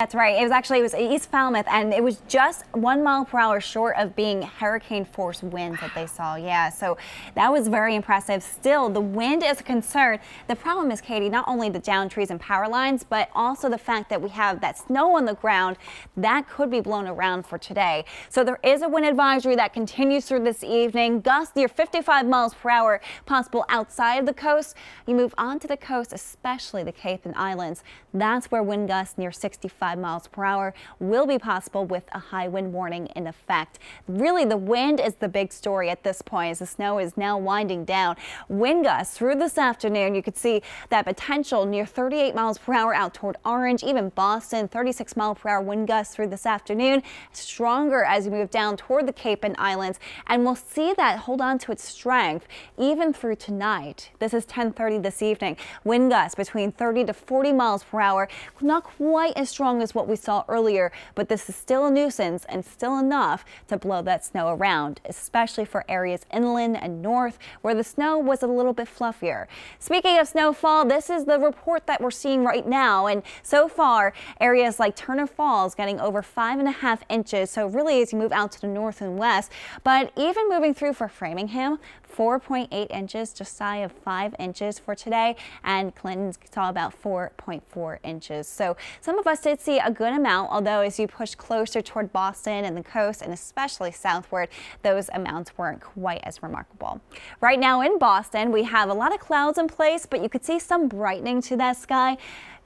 That's right. It was East Falmouth, and it was just 1 mile per hour short of being hurricane force winds that they saw. Yeah, so that was very impressive. Still, the wind is a concern. The problem is, Katie, not only the downed trees and power lines, but also the fact that we have that snow on the ground that could be blown around for today. So there is a wind advisory that continues through this evening. Gusts near 55 miles per hour possible outside of the coast. You move onto the coast, especially the Cape and Islands. That's where wind gusts near 65 miles per hour will be possible with a high wind warning in effect. Really, the wind is the big story at this point as the snow is now winding down. Wind gusts through this afternoon. You could see that potential near 38 miles per hour out toward Orange, even Boston, 36 mile per hour wind gusts through this afternoon. Stronger as you move down toward the Cape and Islands, and we'll see that hold on to its strength even through tonight. This is 10:30 this evening. Wind gusts between 30 to 40 miles per hour. Not quite as strong as what we saw earlier, but this is still a nuisance and still enough to blow that snow around, especially for areas inland and north where the snow was a little bit fluffier. Speaking of snowfall, this is the report that we're seeing right now, and so far areas like Turner Falls getting over 5.5 inches. So really as you move out to the north and west, but even moving through for Framingham, 4.8 inches, just shy of 5 inches for today, and Clinton saw about 4.4 inches. So some of us did see a good amount, although as you push closer toward Boston and the coast and especially southward, those amounts weren't quite as remarkable. Right now in Boston, we have a lot of clouds in place, but you could see some brightening to that sky.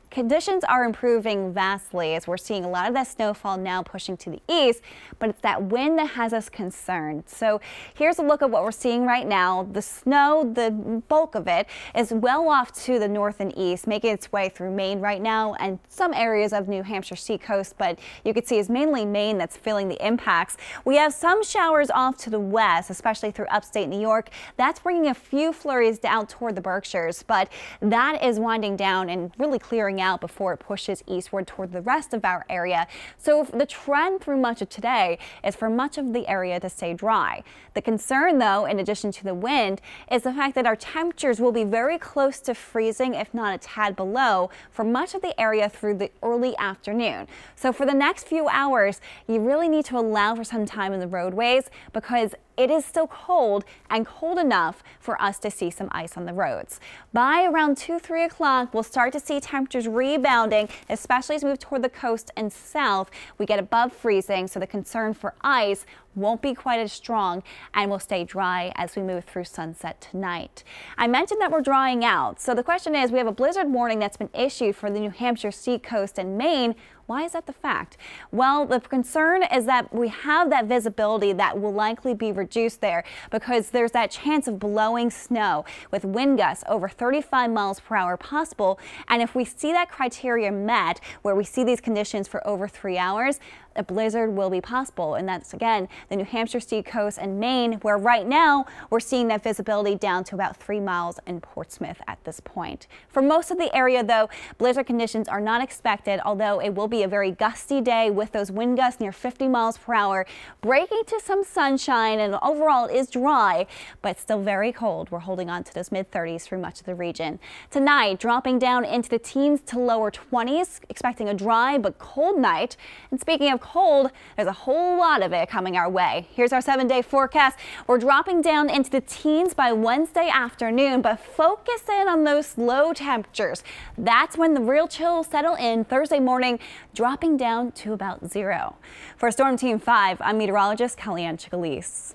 Conditions are improving vastly as we're seeing a lot of that snowfall now pushing to the east, but it's that wind that has us concerned. So here's a look at what we're seeing right now. The snow, the bulk of it, is well off to the north and east, making its way through Maine right now and some areas of New Hampshire seacoast, but you can see it's mainly Maine that's feeling the impacts. We have some showers off to the west, especially through upstate New York. That's bringing a few flurries down toward the Berkshires, but that is winding down and really clearing out before it pushes eastward toward the rest of our area. So the trend through much of today is for much of the area to stay dry. The concern, though, in addition to the wind, is the fact that our temperatures will be very close to freezing, if not a tad below, for much of the area through the early afternoon. So for the next few hours, you really need to allow for some time in the roadways because it is still cold and cold enough for us to see some ice on the roads. By around 2-3 o'clock, we'll start to see temperatures rebounding, especially as we move toward the coast and south. We get above freezing, so the concern for ice won't be quite as strong and will stay dry as we move through sunset tonight. I mentioned that we're drying out. So the question is, we have a blizzard warning that's been issued for the New Hampshire seacoast and Maine. Why is that the fact? Well, the concern is that we have that visibility that will likely be reduced there because there's that chance of blowing snow with wind gusts over 35 miles per hour possible. And if we see that criteria met, where we see these conditions for over 3 hours, a blizzard will be possible. And that's, again, the New Hampshire seacoast and Maine, where right now we're seeing that visibility down to about 3 miles in Portsmouth at this point. For most of the area, though, blizzard conditions are not expected, although it will be a very gusty day with those wind gusts near 50 miles per hour, breaking to some sunshine, and overall it is dry, but still very cold. We're holding on to those mid-30s through much of the region. Tonight, dropping down into the teens to lower 20s, expecting a dry but cold night. And speaking of cold, there's a whole lot of it coming our way. Here's our 7-day forecast. We're dropping down into the teens by Wednesday afternoon, but focus in on those low temperatures. That's when the real chill will settle in Thursday morning, dropping down to about 0. For Storm Team 5, I'm meteorologist Kellyanne Chicalise.